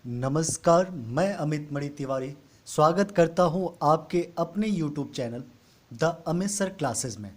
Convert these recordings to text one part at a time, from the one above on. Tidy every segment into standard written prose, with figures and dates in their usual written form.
नमस्कार, मैं अमित मणि तिवारी स्वागत करता हूं आपके अपने YouTube channel the Amit sir classes में।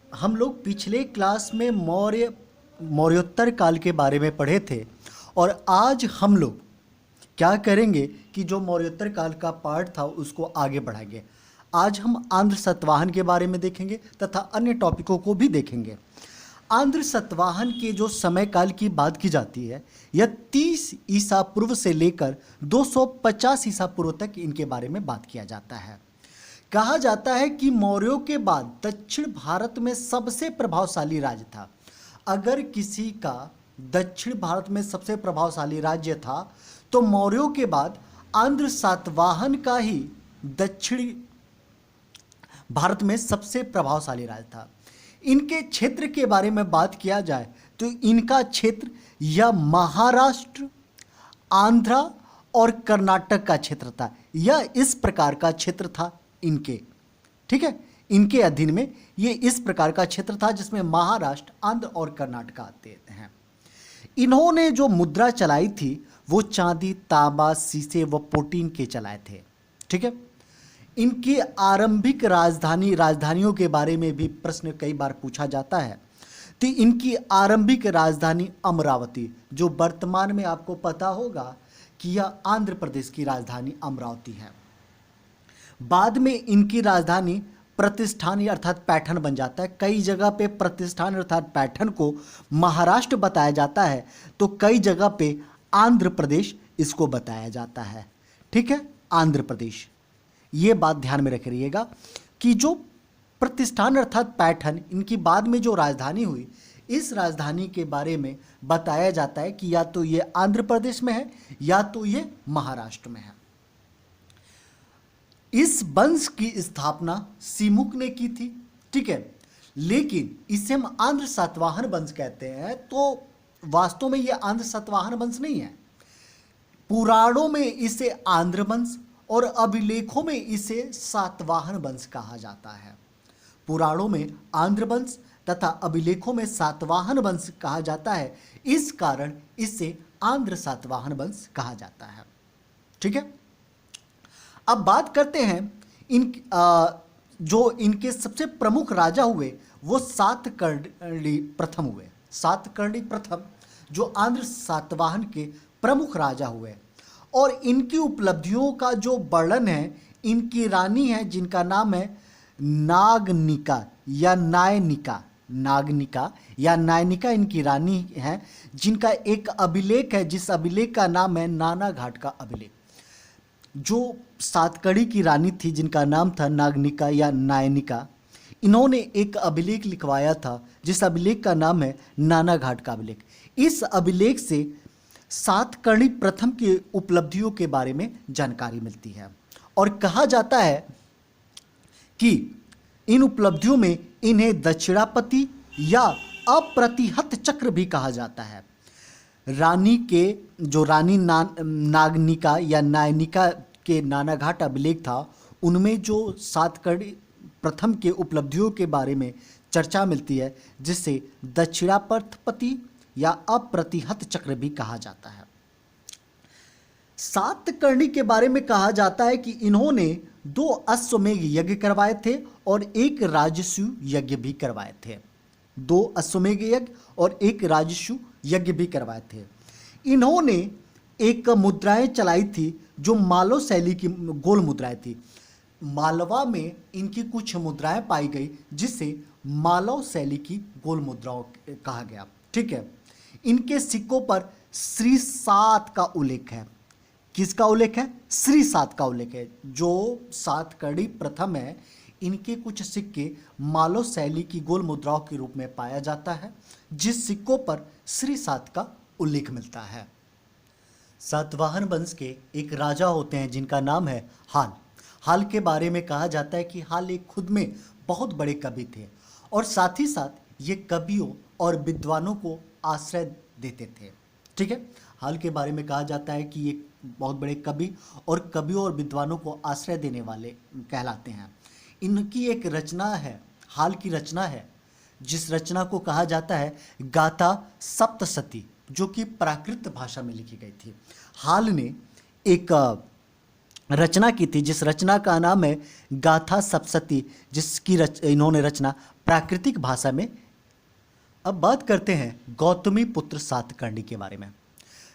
हम लोग पिछले क्लास में मौर्योत्तर काल के बारे में पढ़े थे और आज हम लोग क्या करेंगे कि जो मौर्योत्तर काल का पार्ट था उसको आगे बढ़ाएंगे। आज हम आंध्र सातवाहन के बारे में देखेंगे तथा अन्य टॉपिकों को भी देखेंगे। आंध्र सातवाहन के जो समय काल की बात की जाती है यह 30 ईसा पूर्व से लेकर 250 ईसा पूर्व तक इनके बारे में बात किया जाता है। कहा जाता है कि मौर्यों के बाद दक्षिण भारत में सबसे प्रभावशाली राज्य था। अगर किसी का दक्षिण भारत में सबसे प्रभावशाली राज्य था तो मौर्यों के बाद आंध्र सातवाहन का ही दक्षिणी भारत में सबसे प्रभावशाली राज्य था। इनके क्षेत्र के बारे में बात किया जाए तो इनका क्षेत्र यह महाराष्ट्र, आंध्रा और कर्नाटक का क्षेत्र था। यह इस प्रकार का क्षेत्र था इनके, ठीक है, इनके अधीन में ये इस प्रकार का क्षेत्र था जिसमें महाराष्ट्र, आंध्र और कर्नाटक आते हैं। इन्होंने जो मुद्रा चलाई थी वो चांदी, तांबा, शीशे व पोटीन के चलाए थे, ठीक है। इनकी आरंभिक राजधानियों के बारे में भी प्रश्न कई बार पूछा जाता है। तो इनकी आरंभिक राजधानी अमरावती, जो वर्तमान में आपको पता होगा कि यह आंध्र प्रदेश की राजधानी अमरावती है। बाद में इनकी राजधानी प्रतिष्ठान अर्थात पैठण बन जाता है। कई जगह पे प्रतिष्ठान अर्थात पैठण को महाराष्ट्र बताया जाता है तो कई जगह पे आंध्र प्रदेश इसको बताया जाता है, ठीक है, आंध्र प्रदेश। ये बात ध्यान में रखिएगा कि जो प्रतिष्ठान अर्थात पैठण इनकी बाद में जो राजधानी हुई, इस राजधानी के बारे में बताया जाता है कि या तो ये आंध्र प्रदेश में है या तो ये महाराष्ट्र में है। इस वंश की स्थापना सिमुक ने की थी, ठीक है, लेकिन इसे हम आंध्र सातवाहन वंश कहते हैं तो वास्तव में ये आंध्र सातवाहन वंश नहीं है। पुराणों में इसे आंध्र वंश और अभिलेखों में इसे सातवाहन वंश कहा जाता है। पुराणों में आंध्र वंश तथा अभिलेखों में सातवाहन वंश कहा जाता है, इस कारण इसे आंध्र सातवाहन वंश कहा जाता है, ठीक है। अब बात करते हैं जो इनके सबसे प्रमुख राजा हुए वो सातकर्णी प्रथम हुए। सातकर्णी प्रथम जो आंध्र सातवाहन के प्रमुख राजा हुए और इनकी उपलब्धियों का जो वर्णन है, इनकी रानी है जिनका नाम है नागनिका या नायनिका। नागनिका या नायनिका इनकी रानी है जिनका एक अभिलेख है जिस अभिलेख का नाम है नाना घाट का अभिलेख। जो सातकड़ी की रानी थी जिनका नाम था नागनिका या नायनिका, इन्होंने एक अभिलेख लिखवाया था जिस अभिलेख का नाम है नाना घाट का अभिलेख। इस अभिलेख से सातकर्णी प्रथम की उपलब्धियों के बारे में जानकारी मिलती है और कहा जाता है कि इन उपलब्धियों में इन्हें दक्षिणापति या अप्रतिहत चक्र भी कहा जाता है। रानी के जो रानी नागनिका या नायनिका के नानाघाट अभिलेख था उनमें जो सातकर्णी प्रथम के उपलब्धियों के बारे में चर्चा मिलती है जिसे दक्षिणापति या अप्रतिहत चक्र भी कहा जाता है। सातकर्णी के बारे में कहा जाता है कि इन्होंने 2 अश्वमेध यज्ञ करवाए थे और 1 राजसूय यज्ञ भी करवाए थे। 2 अश्वमेध यज्ञ और 1 राजसूय यज्ञ भी करवाए थे। इन्होंने एक मुद्राएं चलाई थी जो मालव शैली की गोल मुद्राएं थी। मालवा में इनकी कुछ मुद्राएं पाई गई जिसे मालव शैली की गोल मुद्राओं कहा गया, ठीक है। इनके सिक्कों पर श्री 7 का उल्लेख है। किसका उल्लेख है? श्री 7 का उल्लेख है। जो सातकर्णी प्रथम है इनके कुछ सिक्के मालव शैली की गोल मुद्राओं के रूप में पाया जाता है जिस सिक्कों पर श्री 7 का उल्लेख मिलता है। सातवाहन वंश के एक राजा होते हैं जिनका नाम है हाल। हाल के बारे में कहा जाता है कि हाल एक खुद में बहुत बड़े कवि थे और साथ ही साथ ये कवियों और विद्वानों को आश्रय देते थे, ठीक है। हाल के बारे में कहा जाता है कि ये बहुत बड़े कवि और कवियों और विद्वानों को आश्रय देने वाले कहलाते हैं। इनकी एक रचना है, हाल की रचना है, जिस रचना को कहा जाता है गाथा सप्तशती जो कि प्राकृत भाषा में लिखी गई थी। हाल ने एक रचना की थी जिस रचना का नाम है गाथा सप्तशती, जिसकी इन्होंने रचना प्राकृतिक भाषा में। अब बात करते हैं गौतमी पुत्र सातकर्णी के बारे में।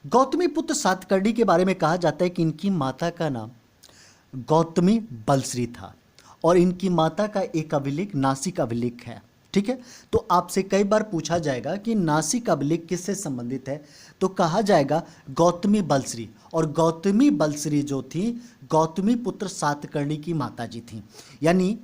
गौतमी पुत्र सातकर्णी के बारे में कहा जाता है कि इनकी माता का नाम गौतमी बलश्री था और इनकी माता का एक अभिलेख नासिक अभिलेख है। ठीक है, तो आपसे कई बार पूछा जाएगा कि नासिक अभिलेख किससे संबंधित है, तो कहा जाएगा गौतमी बलश्री। और गौतमी बलश्री जो थी गौतमी पुत्र सातकर्णी की माता जी थी। यानी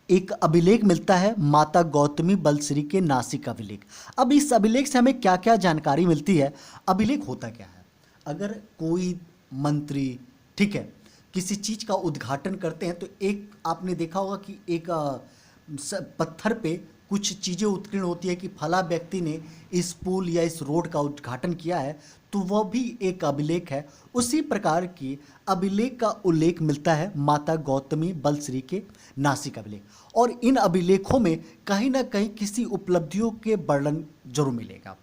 एक अभिलेख मिलता है माता गौतमी बलश्री के नासिक अभिलेख। अब इस अभिलेख से हमें क्या क्या जानकारी मिलती है, अभिलेख होता क्या है। अगर कोई मंत्री, ठीक है, किसी चीज़ का उद्घाटन करते हैं तो एक आपने देखा होगा कि एक पत्थर पे कुछ चीज़ें उत्कीर्ण होती है कि फला व्यक्ति ने इस पुल या इस रोड का उद्घाटन किया है, तो वह भी एक अभिलेख है। उसी प्रकार की अभिलेख का उल्लेख मिलता है माता गौतमी बलश्री के नासिक अभिलेख। और इन अभिलेखों में कहीं ना कहीं किसी उपलब्धियों के वर्णन जरूर मिलेगा।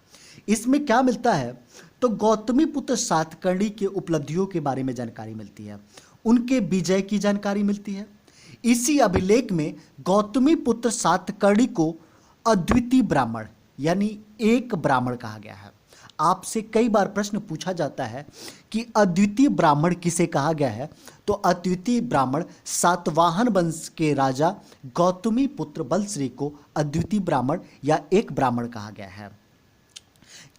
इसमें क्या मिलता है, तो गौतमी पुत्र सातकर्णी के उपलब्धियों के बारे में जानकारी मिलती है, उनके विजय की जानकारी मिलती है। इसी अभिलेख में गौतमी पुत्र सातकर्णी को अद्वितीय ब्राह्मण यानी एक ब्राह्मण कहा गया है। आपसे कई बार प्रश्न पूछा जाता है कि अद्वितीय ब्राह्मण किसे कहा गया है, तो अद्वितीय ब्राह्मण सातवाहन वंश के राजा गौतमी पुत्र बलश्री को अद्वितीय ब्राह्मण या एक ब्राह्मण कहा गया है।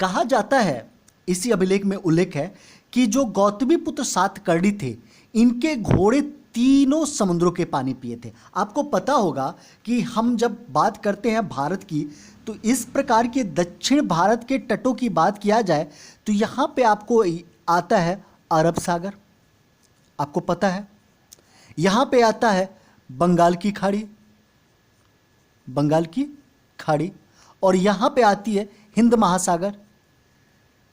कहा जाता है, इसी अभिलेख में उल्लेख है कि जो गौतमी पुत्र सातकर्णी थे, इनके घोड़े तीनों समुद्रों के पानी पिए थे। आपको पता होगा कि हम जब बात करते हैं भारत की, तो इस प्रकार के दक्षिण भारत के तटों की बात किया जाए तो यहाँ पे आपको आता है अरब सागर, आपको पता है, यहाँ पे आता है बंगाल की खाड़ी, और यहाँ पे आती है हिंद महासागर।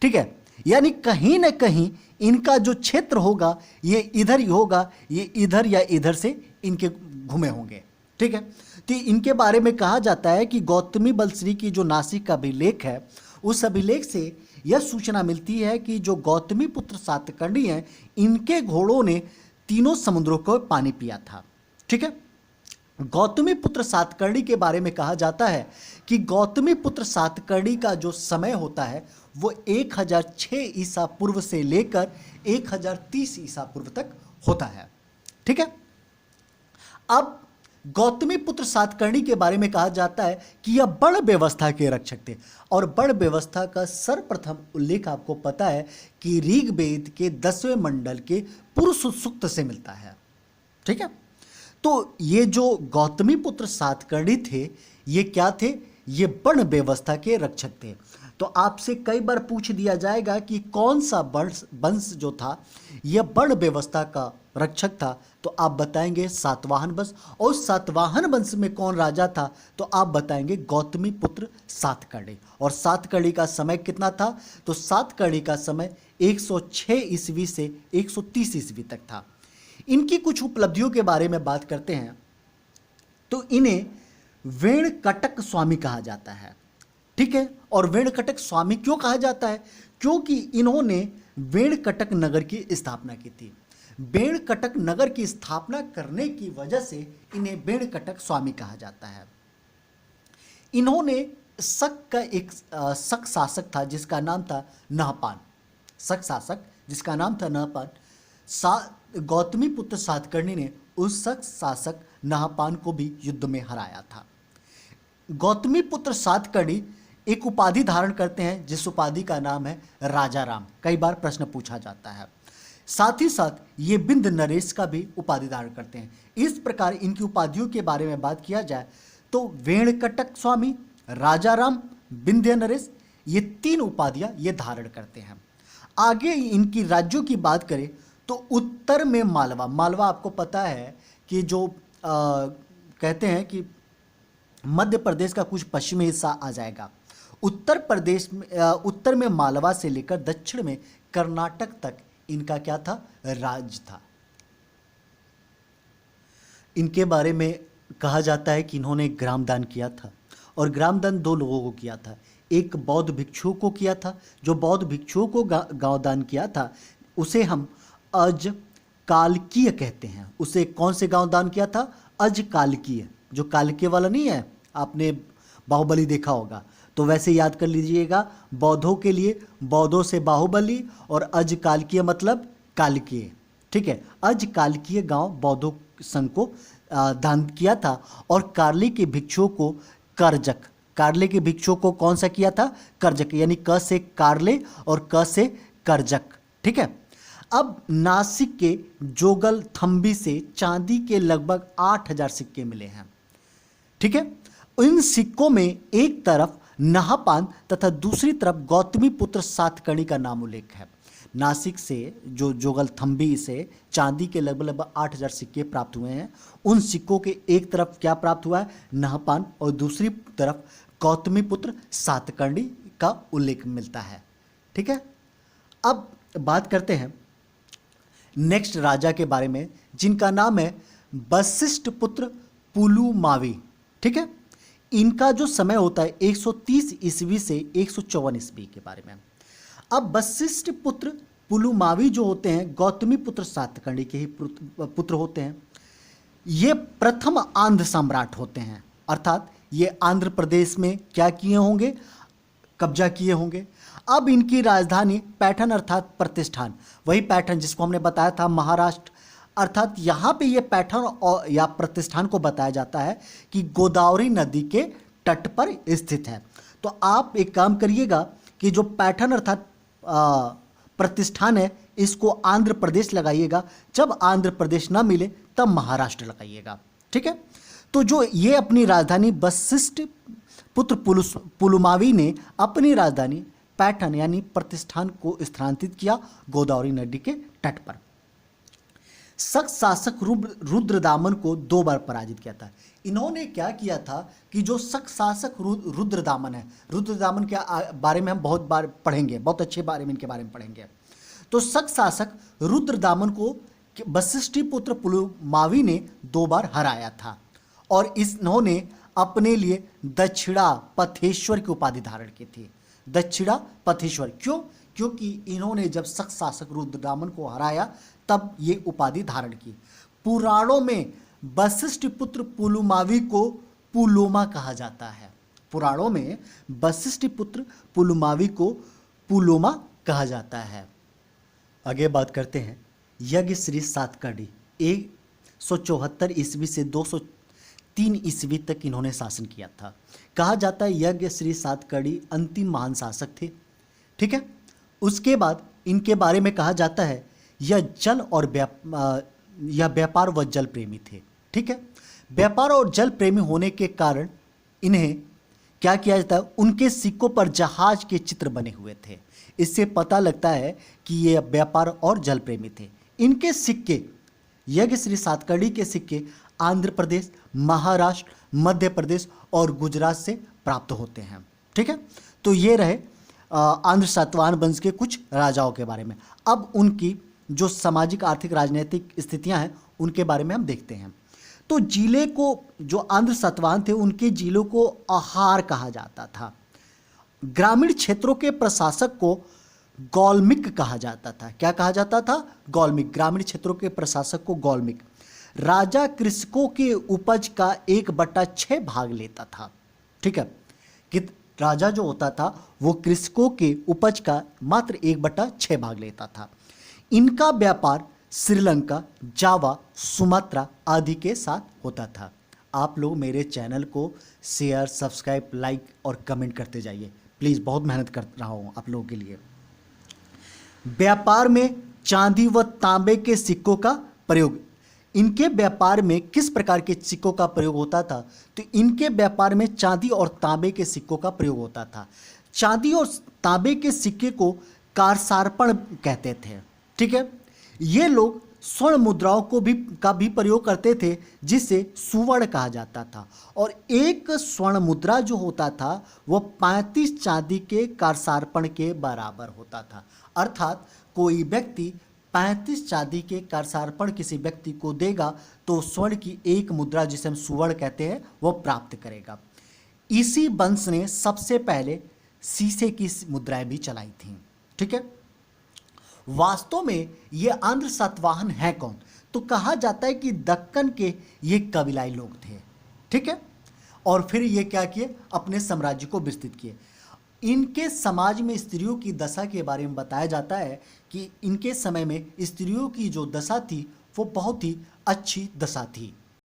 ठीक है, यानी कहीं ना कहीं इनका जो क्षेत्र होगा ये इधर ही होगा, ये इधर या इधर से इनके घूमे होंगे। ठीक है, तो इनके बारे में कहा जाता है कि गौतमी बलश्री की जो नासिक का अभिलेख है, उस अभिलेख से यह सूचना मिलती है कि जो गौतमी पुत्र सातकर्णी हैं, इनके घोड़ों ने तीनों समुद्रों को पानी पिया था। ठीक है, गौतमी पुत्र सातकर्णी के बारे में कहा जाता है कि गौतमी पुत्र सातकर्णी का जो समय होता है वो 1006 ईसा पूर्व से लेकर 1030 ईसा पूर्व तक होता है। ठीक है, अब गौतमी पुत्र सातकर्णी के बारे में कहा जाता है कि यह बड़ व्यवस्था के रक्षक थे। और बड़ व्यवस्था का सर्वप्रथम उल्लेख आपको पता है कि ऋग्वेद के 10वें मंडल के पुरुष सूक्त से मिलता है। ठीक है, तो ये जो गौतमी पुत्र सातकर्णी थे, ये क्या थे, ये बड़ व्यवस्था के रक्षक थे। तो आपसे कई बार पूछ दिया जाएगा कि कौन सा वंश जो था यह बड़ व्यवस्था का रक्षक था, तो आप बताएंगे सातवाहन वंश। और सातवाहन वंश में कौन राजा था, तो आप बताएंगे गौतमी पुत्र सातकर्णी। और सातकर्णी का समय कितना था, तो सातकर्णी का समय 106 ईस्वी से 130 ईस्वी तक था। इनकी कुछ उपलब्धियों के बारे में बात करते हैं, तो इन्हें वेणकटक स्वामी कहा जाता है। ठीक है, और वेणकटक स्वामी क्यों कहा जाता है, क्योंकि इन्होंने वेणकटक नगर की स्थापना की थी। वेणकटक नगर की स्थापना करने की वजह से इन्हें वेणकटक स्वामी कहा जाता है। इन्होंने शक का एक शक शासक था जिसका नाम था नहपान, शक शासक जिसका नाम था नहपान। गौतमी पुत्र सातकर्णी ने उस शक शासक नहपान को भी युद्ध में हराया था। गौतमी पुत्र सातकर्णी एक उपाधि धारण करते हैं जिस उपाधि का नाम है राजा राम। कई बार प्रश्न पूछा जाता है। साथ ही साथ ये बिंद नरेश का भी उपाधि धारण करते हैं। इस प्रकार इनकी उपाधियों के बारे में बात किया जाए तो वेणकटक स्वामी, राजा राम, बिंध्य नरेश, ये तीन उपाधियां ये धारण करते हैं। आगे इनकी राज्यों की बात करें तो उत्तर में मालवा, मालवा आपको पता है कि जो कहते हैं कि मध्य प्रदेश का कुछ पश्चिमी हिस्सा आ जाएगा। उत्तर प्रदेश में उत्तर में मालवा से लेकर दक्षिण में कर्नाटक तक इनका क्या था, राज था। इनके बारे में कहा जाता है कि इन्होंने ग्रामदान किया था और ग्रामदान दो लोगों को किया था। एक बौद्ध भिक्षु को किया था। जो बौद्ध भिक्षुओं को गांव दान किया था उसे हम अज कालकीय कहते हैं। उसे कौन से गांव दान किया था? अज कालकीय। जो कालकीय वाला नहीं है, आपने बाहुबली देखा होगा, तो वैसे याद कर लीजिएगा। बौद्धों के लिए बौद्धों से बाहुबली और अज कालकीय मतलब कालकीय। ठीक है, अज कालकीय गांव बौद्धों संघ को दान किया था। और कार्ले के भिक्षुओं को कर्जक, कार्ले के भिक्षुओं को कौन सा किया था? कर्जक, यानी क से कार्ले और क से कर्जक। ठीक है। अब नासिक के जोगल थंबी से चांदी के लगभग 8000 सिक्के मिले हैं। ठीक है। इन सिक्कों में एक तरफ नहापान तथा दूसरी तरफ गौतमी पुत्र सातकर्णी का नाम उल्लेख है। नासिक से जो जोगल थंबी से चांदी के लगभग 8000 सिक्के प्राप्त हुए हैं। उन सिक्कों के एक तरफ क्या प्राप्त हुआ है? नहापान, और दूसरी तरफ गौतमी पुत्र सातकर्णी का उल्लेख मिलता है। ठीक है। अब बात करते हैं नेक्स्ट राजा के बारे में, जिनका नाम है वशिष्ठ पुत्र पुलुमावी। ठीक है। इनका जो समय होता है 130 ईस्वी से 154 ईस्वी के बारे में। अब वशिष्ठ पुत्र पुलुमावी जो होते हैं गौतमी पुत्र सातकर्णी के ही पुत्र होते हैं। ये प्रथम आंध्र सम्राट होते हैं, अर्थात ये आंध्र प्रदेश में क्या किए होंगे? कब्जा किए होंगे। अब इनकी राजधानी पैठन अर्थात प्रतिष्ठान, वही पैठन जिसको हमने बताया था महाराष्ट्र, अर्थात यहाँ पे ये पैठन और या प्रतिष्ठान को बताया जाता है कि गोदावरी नदी के तट पर स्थित है। तो आप एक काम करिएगा कि जो पैठन अर्थात प्रतिष्ठान है इसको आंध्र प्रदेश लगाइएगा, जब आंध्र प्रदेश ना मिले तब महाराष्ट्र लगाइएगा। ठीक है। तो जो ये अपनी राजधानी वशिष्ठ पुत्र पुलुमावी ने अपनी राजधानी पैठन यानी प्रतिष्ठान को स्थानांतरित किया गोदावरी नदी के तट पर। शक शासक रुद्रदामन को 2 बार पराजित किया था। इन्होंने क्या किया था कि जो शक शासक रुद्रदामन है, रुद्रदामन के बारे में हम बहुत बार पढ़ेंगे, बहुत अच्छे बारे में इनके बारे में पढ़ेंगे। तो शक शासक रुद्रदामन को वशिष्ठी पुत्र पुलुमावी ने 2 बार हराया था और इन्होंने अपने लिए दक्षिणा पथेश्वर की उपाधि धारण की थी। दक्षिणा पथेश्वर क्यों? क्योंकि इन्होंने जब शक शासक रुद्रदामन को हराया तब ये उपाधि धारण की। पुराणों में वशिष्ठ पुत्र पुलुमावी को पुलोमा कहा जाता है। पुराणों में वशिष्ठ पुत्र पुलुमावी को पुलोमा कहा जाता है। आगे बात करते हैं यज्ञ श्री सातकर्णी। 174 ईस्वी से 203 ईस्वी तक इन्होंने शासन किया था। कहा जाता है यज्ञ श्री सातकर्णी अंतिम महान शासक थे। ठीक है। उसके बाद इनके बारे में कहा जाता है यह जल और यह व्यापार व जल प्रेमी थे। ठीक है। व्यापार और जल प्रेमी होने के कारण इन्हें क्या किया जाता है? उनके सिक्कों पर जहाज के चित्र बने हुए थे। इससे पता लगता है कि ये व्यापार और जल प्रेमी थे। इनके सिक्के, यज्ञ श्री सातकर्णी के सिक्के आंध्र प्रदेश, महाराष्ट्र, मध्य प्रदेश और गुजरात से प्राप्त होते हैं। ठीक है। तो ये रहे आंध्र सातवाहन वंश के कुछ राजाओं के बारे में। अब उनकी जो सामाजिक आर्थिक राजनीतिक स्थितियां हैं उनके बारे में हम देखते हैं। तो जिले को, जो आंध्र सातवाहन थे उनके जिलों को आहार कहा जाता था। ग्रामीण क्षेत्रों के प्रशासक को गौलमिक कहा जाता था। क्या कहा जाता था? गौलमिक। ग्रामीण क्षेत्रों के प्रशासक को गौलमिक। राजा कृषकों के उपज का 1/6 भाग लेता था। ठीक है। कि राजा जो होता था वो कृषकों के उपज का मात्र 1/6 भाग लेता था। इनका व्यापार श्रीलंका, जावा, सुमात्रा आदि के साथ होता था। आप लोग मेरे चैनल को शेयर, सब्सक्राइब, लाइक और कमेंट करते जाइए प्लीज़, बहुत मेहनत कर रहा हूँ आप लोगों के लिए। व्यापार में चांदी व तांबे के सिक्कों का प्रयोग। इनके व्यापार में किस प्रकार के सिक्कों का प्रयोग होता था? तो इनके व्यापार में चांदी और तांबे के सिक्कों का प्रयोग होता था। चांदी और तांबे के सिक्के को कारसार्पण कहते थे। ठीक है। ये लोग स्वर्ण मुद्राओं का भी प्रयोग करते थे जिसे सुवर्ण कहा जाता था। और एक स्वर्ण मुद्रा जो होता था वो 35 चांदी के कारसार्पण के बराबर होता था। अर्थात कोई व्यक्ति 35 चांदी के कारसार्पण किसी व्यक्ति को देगा तो स्वर्ण की एक मुद्रा जिसे हम सुवर्ण कहते हैं वो प्राप्त करेगा। इसी वंश ने सबसे पहले शीशे की मुद्राएं भी चलाई थी। ठीक है, वास्तव में ये आंध्र सातवाहन है कौन? तो कहा जाता है कि दक्कन के ये कबीलाई लोग थे। ठीक है, और फिर ये क्या किए, अपने साम्राज्य को विस्तृत किए। इनके समाज में स्त्रियों की दशा के बारे में बताया जाता है कि इनके समय में स्त्रियों की जो दशा थी वो बहुत ही अच्छी दशा थी।